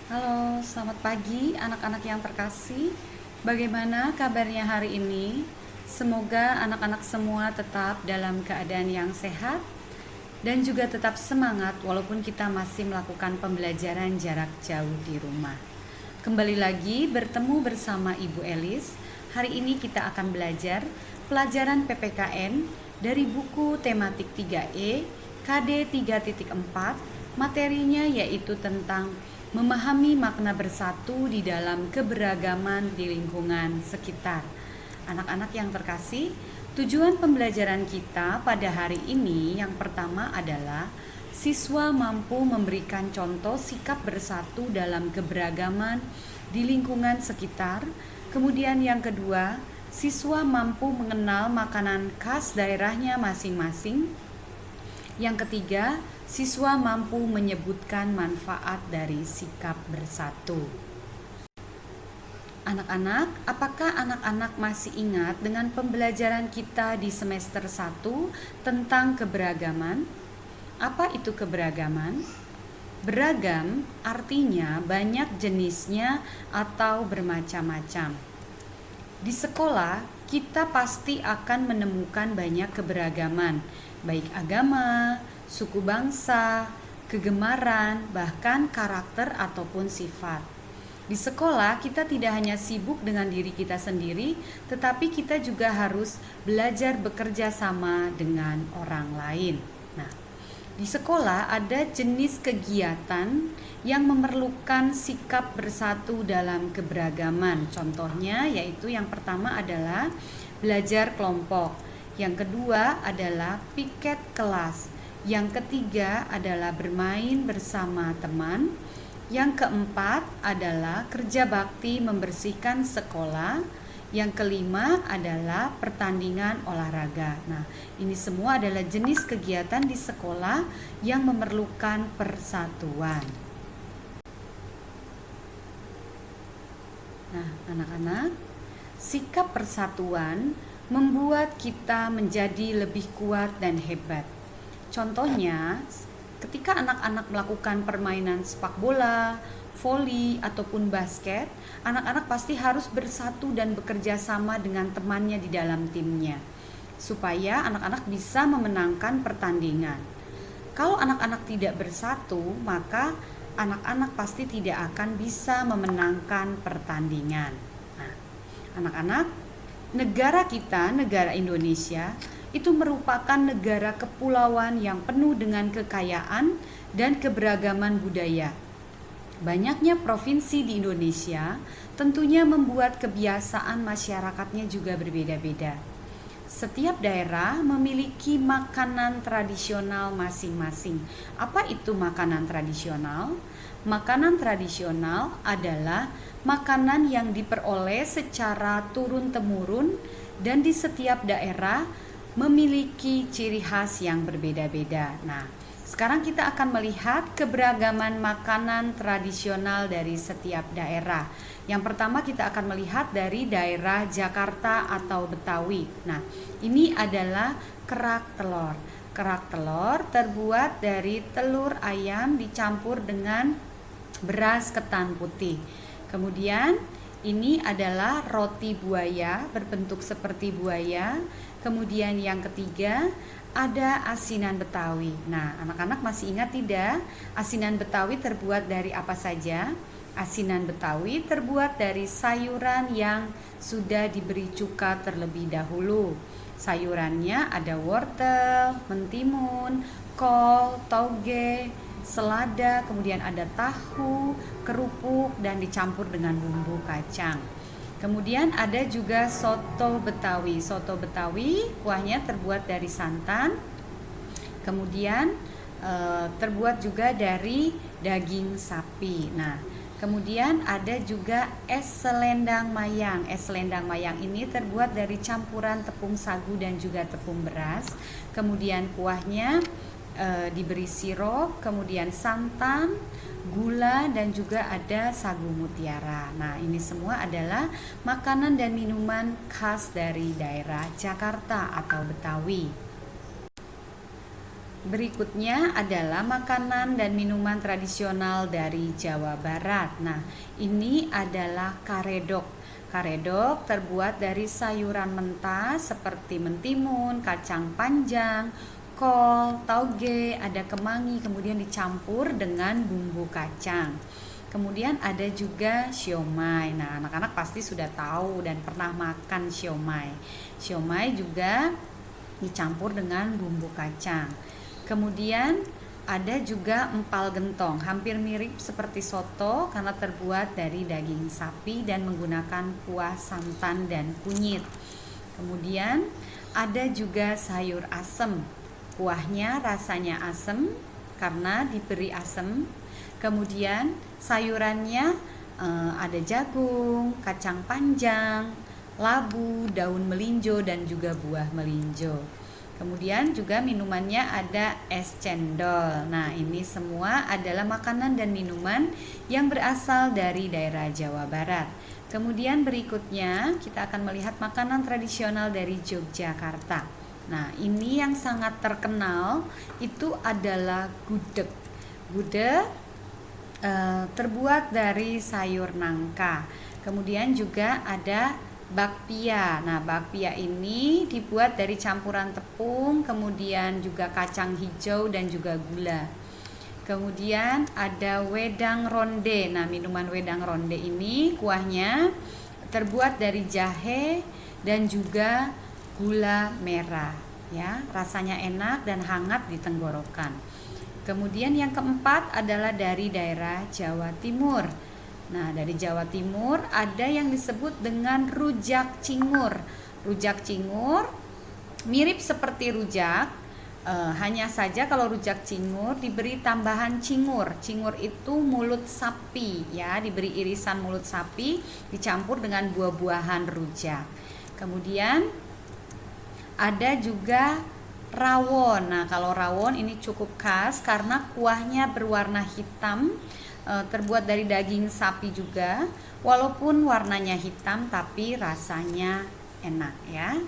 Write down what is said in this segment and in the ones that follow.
Halo, selamat pagi anak-anak yang terkasih. Bagaimana kabarnya hari ini? Semoga anak-anak semua tetap dalam keadaan yang sehat dan juga tetap semangat walaupun kita masih melakukan pembelajaran jarak jauh di rumah. Kembali lagi bertemu bersama Ibu Elis. Hari ini kita akan belajar pelajaran PPKN dari buku tematik 3E KD 3.4. Materinya yaitu tentang memahami makna bersatu di dalam keberagaman di lingkungan sekitar. Anak-anak yang terkasih, tujuan pembelajaran kita pada hari ini yang pertama adalah siswa mampu memberikan contoh sikap bersatu dalam keberagaman di lingkungan sekitar. Kemudian yang kedua, siswa mampu mengenal makanan khas daerahnya masing-masing. Yang ketiga, siswa mampu menyebutkan manfaat dari sikap bersatu. Anak-anak, apakah anak-anak masih ingat dengan pembelajaran kita di semester 1 tentang keberagaman? Apa itu keberagaman? Beragam artinya banyak jenisnya atau bermacam-macam. Di sekolah, kita pasti akan menemukan banyak keberagaman, baik agama, suku bangsa, kegemaran, bahkan karakter ataupun sifat. Di sekolah, kita tidak hanya sibuk dengan diri kita sendiri, tetapi kita juga harus belajar bekerja sama dengan orang lain. Nah, di sekolah ada jenis kegiatan yang memerlukan sikap bersatu dalam keberagaman. Contohnya yaitu yang pertama adalah belajar kelompok, yang kedua adalah piket kelas, yang ketiga adalah bermain bersama teman, yang keempat adalah kerja bakti membersihkan sekolah, yang kelima adalah pertandingan olahraga. Nah, ini semua adalah jenis kegiatan di sekolah yang memerlukan persatuan. Nah, anak-anak, sikap persatuan membuat kita menjadi lebih kuat dan hebat. Contohnya, ketika anak-anak melakukan permainan sepak bola, voli, ataupun basket, anak-anak pasti harus bersatu dan bekerja sama dengan temannya di dalam timnya, supaya anak-anak bisa memenangkan pertandingan. Kalau anak-anak tidak bersatu, maka anak-anak pasti tidak akan bisa memenangkan pertandingan. Nah, anak-anak, negara kita, negara Indonesia, itu merupakan negara kepulauan yang penuh dengan kekayaan dan keberagaman budaya. Banyaknya provinsi di Indonesia tentunya membuat kebiasaan masyarakatnya juga berbeda-beda. Setiap daerah memiliki makanan tradisional masing-masing. Apa itu makanan tradisional? Makanan tradisional adalah makanan yang diperoleh secara turun-temurun dan di setiap daerah memiliki ciri khas yang berbeda-beda. Nah, sekarang kita akan melihat keberagaman makanan tradisional dari setiap daerah. Yang pertama kita akan melihat dari daerah Jakarta atau Betawi. Nah, ini adalah kerak telur. Kerak telur terbuat dari telur ayam dicampur dengan beras ketan putih. Kemudian ini adalah roti buaya berbentuk seperti buaya. Kemudian yang ketiga ada asinan Betawi. Nah, anak-anak masih ingat tidak? Asinan Betawi terbuat dari apa saja? Asinan Betawi terbuat dari sayuran yang sudah diberi cuka terlebih dahulu. Sayurannya ada wortel, mentimun, kol, toge, selada, kemudian ada tahu, kerupuk, dan dicampur dengan bumbu kacang. Kemudian ada juga soto Betawi. Soto Betawi kuahnya terbuat dari santan. Kemudian terbuat juga dari daging sapi. Nah, kemudian ada juga es selendang mayang. Es selendang mayang ini terbuat dari campuran tepung sagu dan juga tepung beras. Kemudian kuahnya diberi sirup, kemudian santan, gula, dan juga ada sagu mutiara. Nah, ini semua adalah makanan dan minuman khas dari daerah Jakarta atau Betawi. Berikutnya adalah makanan dan minuman tradisional dari Jawa Barat. Nah, ini adalah karedok. Karedok terbuat dari sayuran mentah seperti mentimun, kacang panjang, kol, tauge, ada kemangi, kemudian dicampur dengan bumbu kacang. Kemudian ada juga siomay. Nah, anak-anak pasti sudah tahu dan pernah makan siomay. Siomay juga dicampur dengan bumbu kacang. Kemudian ada juga empal gentong, hampir mirip seperti soto karena terbuat dari daging sapi dan menggunakan kuah santan dan kunyit. Kemudian ada juga sayur asem. Kuahnya rasanya asem karena diberi asem. Kemudian sayurannya ada jagung, kacang panjang, labu, daun melinjo dan juga buah melinjo. Kemudian juga minumannya ada es cendol. Nah, ini semua adalah makanan dan minuman yang berasal dari daerah Jawa Barat. Kemudian berikutnya kita akan melihat makanan tradisional dari Yogyakarta. Nah, ini yang sangat terkenal itu adalah gudeg. Gudeg terbuat dari sayur nangka. Kemudian juga ada bakpia. Nah, bakpia ini dibuat dari campuran tepung, kemudian juga kacang hijau dan juga gula. Kemudian ada wedang ronde. Nah, minuman wedang ronde ini kuahnya terbuat dari jahe dan juga gula merah, ya. Rasanya enak dan hangat di tenggorokan. Kemudian yang keempat adalah dari daerah Jawa Timur. Nah, dari Jawa Timur ada yang disebut dengan rujak cingur. Rujak cingur mirip seperti rujak, hanya saja kalau rujak cingur diberi tambahan cingur. Cingur itu mulut sapi, ya, diberi irisan mulut sapi dicampur dengan buah-buahan rujak. Kemudian ada juga rawon. Nah, kalau rawon ini cukup khas karena kuahnya berwarna hitam, terbuat dari daging sapi juga. Walaupun warnanya hitam tapi rasanya enak, ya.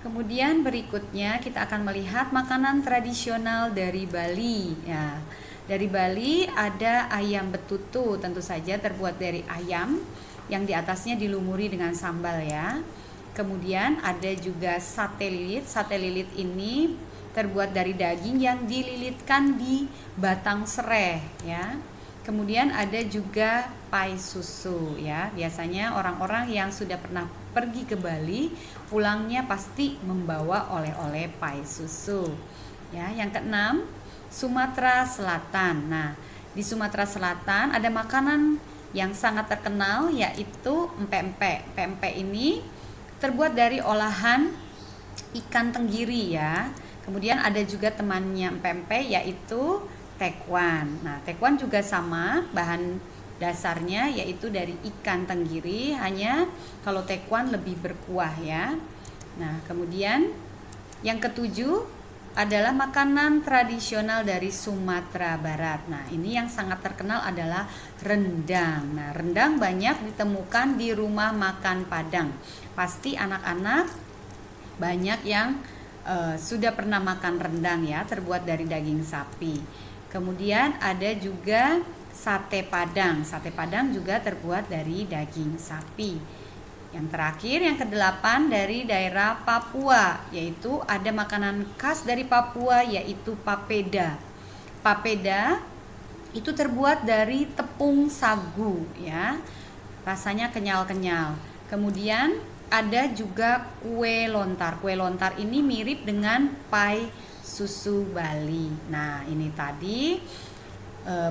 Kemudian berikutnya kita akan melihat makanan tradisional dari Bali, ya. Dari Bali ada ayam betutu, tentu saja terbuat dari ayam yang di atasnya dilumuri dengan sambal, ya. Kemudian ada juga sate lilit. Sate lilit ini terbuat dari daging yang dililitkan di batang sereh, ya. Kemudian ada juga pai susu, ya. Biasanya orang-orang yang sudah pernah pergi ke Bali pulangnya pasti membawa oleh-oleh pai susu, ya. Yang keenam, Sumatera Selatan. Nah, di Sumatera Selatan ada makanan yang sangat terkenal yaitu empek-empek. Empek-empek ini terbuat dari olahan ikan tenggiri, ya. Kemudian ada juga temannya empek-empek yaitu tekwan. Nah, tekwan juga sama, bahan dasarnya yaitu dari ikan tenggiri, hanya kalau tekwan lebih berkuah, ya. Nah, kemudian yang ketujuh adalah makanan tradisional dari Sumatera Barat. Nah, ini yang sangat terkenal adalah rendang. Nah, rendang banyak ditemukan di rumah makan Padang. Pasti anak-anak banyak yang sudah pernah makan rendang, ya, terbuat dari daging sapi. Kemudian ada juga sate Padang. Sate Padang juga terbuat dari daging sapi. Yang terakhir, yang kedelapan dari daerah Papua, yaitu ada makanan khas dari Papua yaitu papeda. Papeda itu terbuat dari tepung sagu, ya. Rasanya kenyal-kenyal. Kemudian ada juga kue lontar. Kue lontar ini mirip dengan pai susu Bali. Nah, ini tadi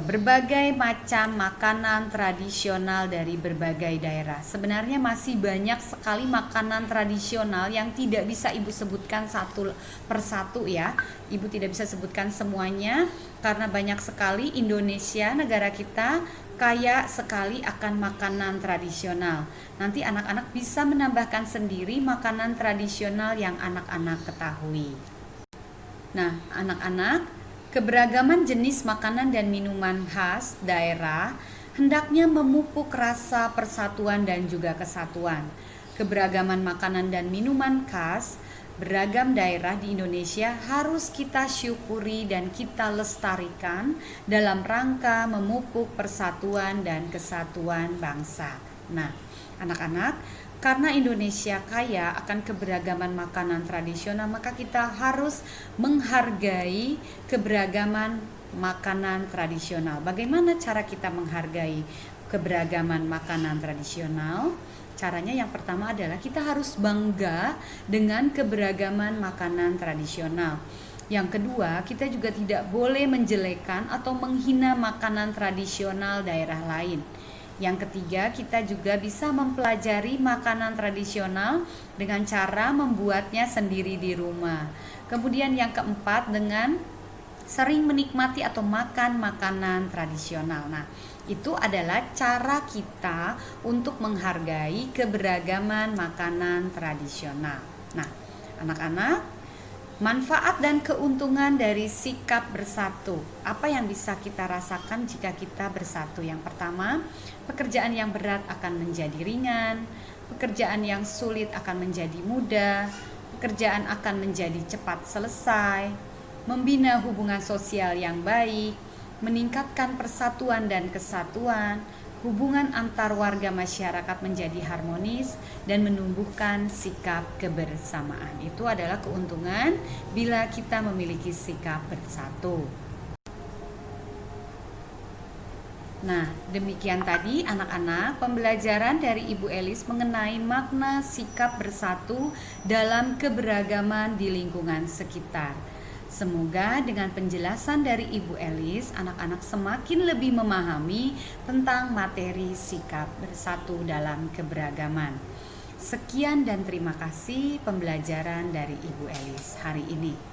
berbagai macam makanan tradisional dari berbagai daerah. Sebenarnya masih banyak sekali makanan tradisional yang tidak bisa Ibu sebutkan satu persatu, ya. Ibu tidak bisa sebutkan semuanya karena banyak sekali. Indonesia, negara kita, kaya sekali akan makanan tradisional. Nanti anak-anak bisa menambahkan sendiri makanan tradisional yang anak-anak ketahui. Nah, anak-anak, keberagaman jenis makanan dan minuman khas daerah hendaknya memupuk rasa persatuan dan juga kesatuan. Keberagaman makanan dan minuman khas Beragam daerah di Indonesia harus kita syukuri dan kita lestarikan dalam rangka memupuk persatuan dan kesatuan bangsa. Nah, anak-anak, karena Indonesia kaya akan keberagaman makanan tradisional, maka kita harus menghargai keberagaman makanan tradisional. Bagaimana cara kita menghargai keberagaman makanan tradisional? Caranya yang pertama adalah kita harus bangga dengan keberagaman makanan tradisional. Yang kedua, kita juga tidak boleh menjelekan atau menghina makanan tradisional daerah lain. Yang ketiga, kita juga bisa mempelajari makanan tradisional dengan cara membuatnya sendiri di rumah. Kemudian yang keempat, dengan sering menikmati atau makan makanan tradisional. Nah, itu adalah cara kita untuk menghargai keberagaman makanan tradisional. Nah, anak-anak, manfaat dan keuntungan dari sikap bersatu. Apa yang bisa kita rasakan jika kita bersatu? Yang pertama, pekerjaan yang berat akan menjadi ringan, pekerjaan yang sulit akan menjadi mudah, pekerjaan akan menjadi cepat selesai, membina hubungan sosial yang baik, meningkatkan persatuan dan kesatuan, hubungan antar warga masyarakat menjadi harmonis, dan menumbuhkan sikap kebersamaan. Itu adalah keuntungan bila kita memiliki sikap bersatu. Nah, demikian tadi anak-anak pembelajaran dari Ibu Elis mengenai makna sikap bersatu dalam keberagaman di lingkungan sekitar. Semoga dengan penjelasan dari Ibu Elis, anak-anak semakin lebih memahami tentang materi sikap bersatu dalam keberagaman. Sekian dan terima kasih pembelajaran dari Ibu Elis hari ini.